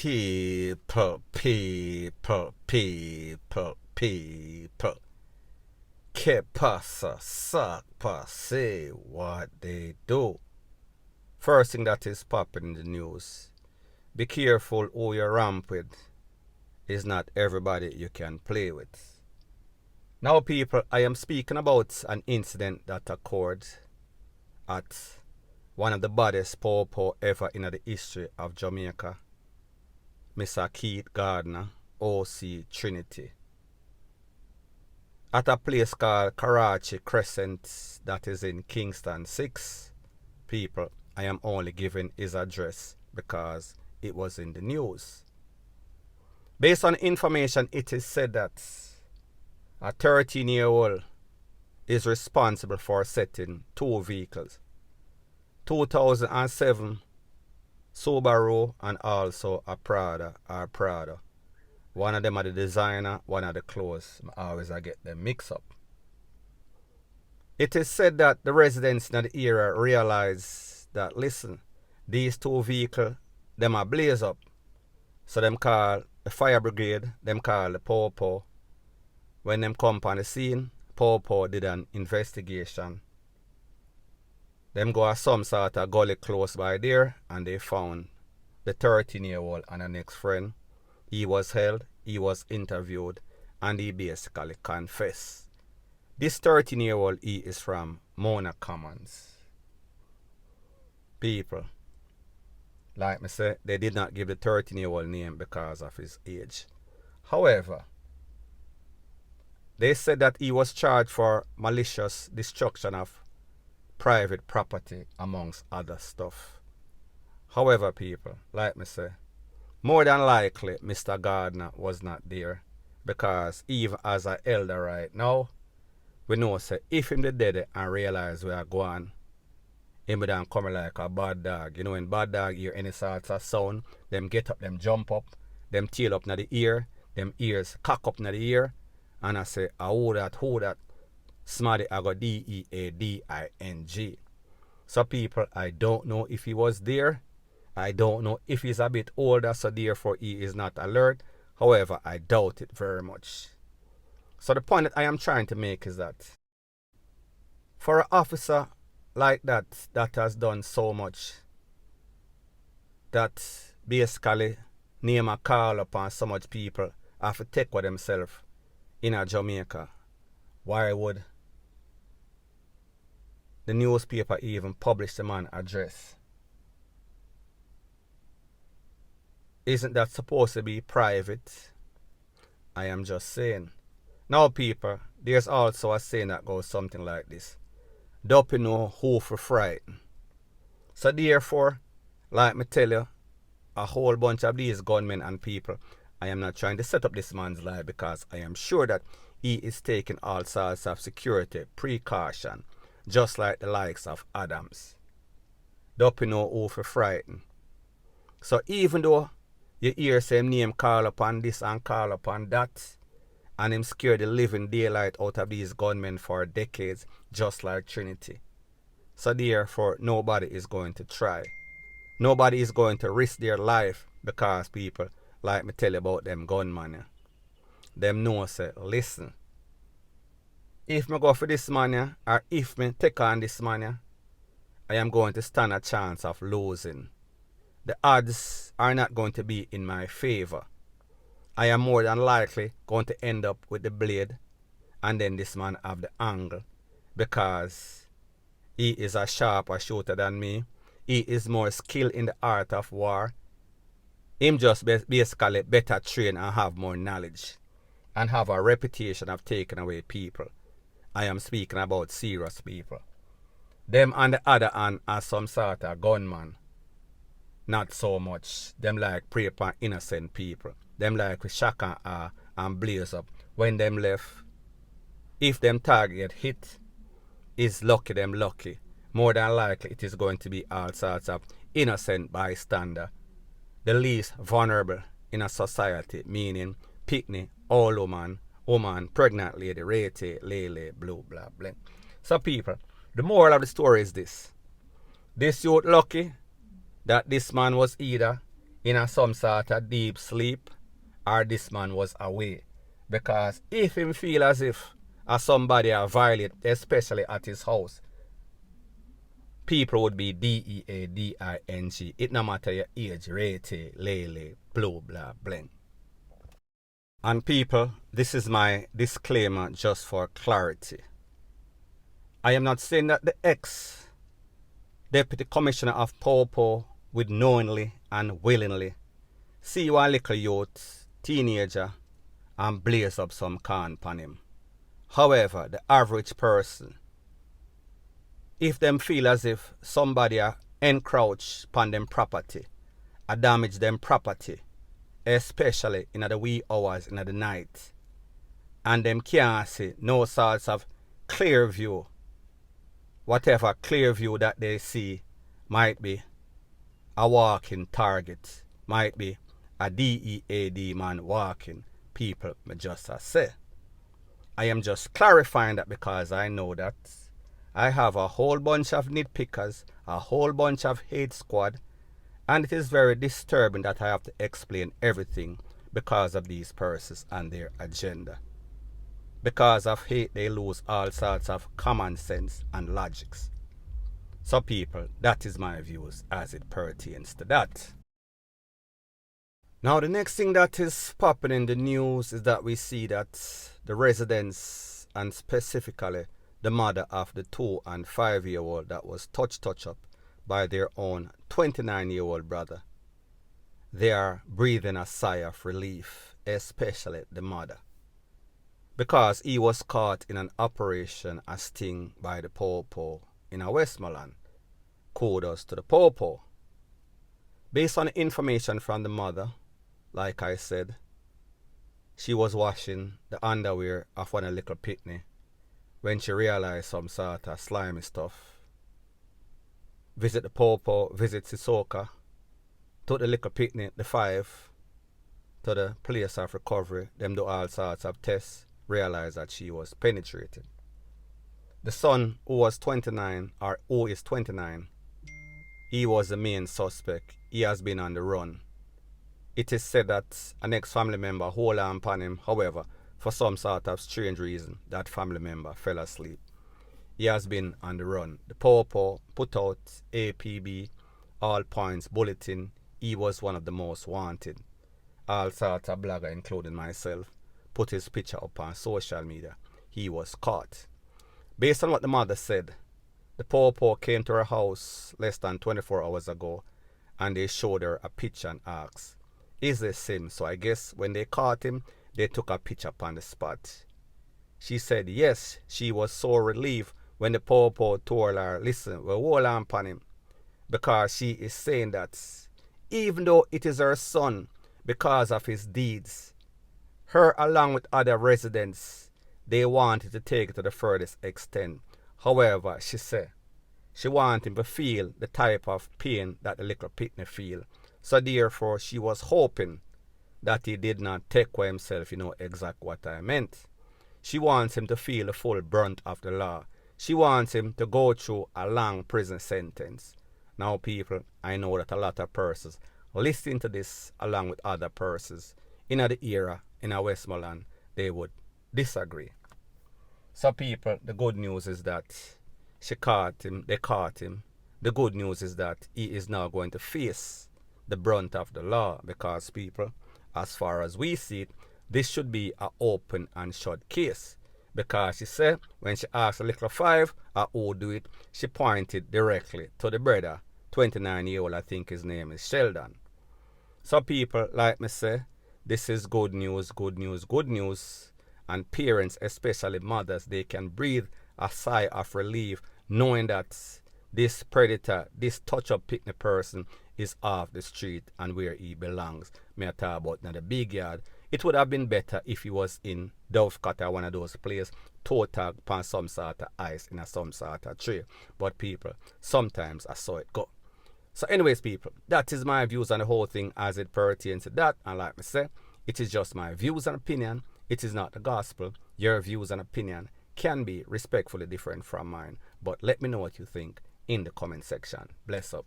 People. Que pasa, sakpa, say what they do. First thing that is popping in the news. Be careful who you ramp with. It's not everybody you can play with. Now people, I am speaking about an incident that occurred at one of the baddest popo ever in the history of Jamaica. Mr. Keith Gardner, OC Trinity. At a place called Karachi Crescent that is in Kingston 6. People, I am only giving his address because it was in the news. Based on information, it is said that a 13-year-old is responsible for setting two vehicles. 2007 Subaru and also a Prada or Prada. One of them are the designer, one of the clothes. I get them mixed up. It is said that the residents in the area realize that, listen, these two vehicles, them are blaze up. So them call the fire brigade, them call the popo. When them come on the scene, popo did an investigation. Them go to some sort of gully close by there and they found the 13-year-old and the next friend. He was held, he was interviewed, and he basically confessed. This 13-year-old, he is from Mona Commons. People, like me say, they did not give the 13-year-old name because of his age. However, they said that he was charged for malicious destruction of private property amongst other stuff. However, people, like me say, more than likely Mr. Gardner was not there because even as an elder right now, we know say if him dead and realize we are going, him would come like a bad dog. You know, when bad dog hear any sort of sound, them get up, them jump up, them tail up na the ear, them ears cock up na the ear, and I say, who that? Smarty, I got DEADING. So people, I don't know if he was there. I don't know if he's a bit older, so therefore he is not alert. However, I doubt it very much. So the point that I am trying to make is that for an officer like that has done so much, that basically name a call upon so much people have to take with themselves in a Jamaica, why would the newspaper even publish the man's address? Isn't that supposed to be private? I am just saying. Now people, there's also a saying that goes something like this. Don't you know who for frighten? So therefore, like me tell you, a whole bunch of these gunmen and people, I am not trying to set up this man's life because I am sure that he is taking all sorts of security precaution, just like the likes of Adams. Don't you know who for frighten? So even though you hear same name call upon this and call upon that, and him scared the living daylight out of these gunmen for decades, just like Trinity. So therefore, nobody is going to try. Nobody is going to risk their life because people, like me tell you about them gunmen. Them know say, listen, if me go for this man or if me take on this man, I am going to stand a chance of losing. The odds are not going to be in my favor. I am more than likely going to end up with the blade and then this man have the angle because he is a sharper shooter than me. He is more skilled in the art of war. Him just basically better trained and have more knowledge and have a reputation of taking away people. I am speaking about serious people. Them on the other hand are some sort of gunman. Not so much. Them like prey upon innocent people. Them like with shock and blaze up. When them left, if them target hit, is lucky them lucky. More than likely it is going to be all sorts of innocent bystander. The least vulnerable in a society, meaning picnic, old woman, pregnant lady, rete, lele, blue, blah, blah. So people, the moral of the story is this. This youth lucky that this man was either in a some sort of deep sleep or this man was away. Because if him feel as if somebody are violate, especially at his house, people would be DEADING. It no matter your age, rate, lele, blue, blah, bling. And people, this is my disclaimer just for clarity. I am not saying that the ex-deputy commissioner of Popo would knowingly and willingly see you a little youth, teenager, and blaze up some can upon him. However, the average person, if them feel as if somebody encroach upon them property, damage them property, especially in the wee hours in the night, and them can't see no sorts of clear view, whatever clear view that they see might be a walking target, might be a DEAD man walking, people may just say. I am just clarifying that because I know that I have a whole bunch of nitpickers, a whole bunch of hate squad, and it is very disturbing that I have to explain everything because of these persons and their agenda. Because of hate, they lose all sorts of common sense and logics. So people, that is my views as it pertains to that. Now the next thing that is popping in the news is that we see that the residents, and specifically the mother of the 2- and 5-year-old that was touch up by their own 29-year-old brother, they are breathing a sigh of relief, especially the mother, because he was caught in an operation as sting by the Popo in a Westmoreland. Kudos to the Popo. Based on information from the mother, like I said, she was washing the underwear of one of the little pitney when she realized some sort of slimy stuff. Visit the Popo, visit Sissoko, took the little pitney, the 5, to the place of recovery. Them do all sorts of tests, realized that she was penetrated. The son, who was 29, or who is 29, he was the main suspect. He has been on the run. It is said that an ex-family member hold on upon him. However, for some sort of strange reason, that family member fell asleep. He has been on the run. The Popo put out APB, all points bulletin. He was one of the most wanted. All sorts of bloggers, including myself, put his picture up on social media. He was caught. Based on what the mother said, the Popo came to her house less than 24 hours ago and they showed her a picture and asked, "Is this him?" So I guess when they caught him, they took a picture upon the spot. She said yes, she was so relieved when the Popo told her, "Listen, we'll hold on upon him," because she is saying that even though it is her son, because of his deeds, her along with other residents, they wanted to take it to the furthest extent. However, she said she wanted him to feel the type of pain that the little pitney feel. So therefore, she was hoping that he did not take for himself, you know exactly what I meant. She wants him to feel the full brunt of the law. She wants him to go through a long prison sentence. Now people, I know that a lot of persons listening to this along with other persons in the era in a Westmoreland, they would disagree. So people, the good news is that they caught him. The good news is that he is now going to face the brunt of the law, because people, as far as we see it, this should be an open and shut case. Because she said when she asked the little 5 who do it, she pointed directly to the brother, 29-year-old, I think his name is Sheldon. So people, like me say, this is good news. And parents, especially mothers, they can breathe a sigh of relief knowing that this predator, this touch-up pitney person is off the street and where he belongs. Me I talk about now the big yard. It would have been better if he was in Dovecote or one of those places, toe tag upon some sort of ice in a some sort of tree. But people, sometimes I saw it go. So anyways people, that is my views on the whole thing as it pertains to that. And like I say, it is just my views and opinion. It is not the gospel. Your views and opinion can be respectfully different from mine. But let me know what you think in the comment section. Bless up.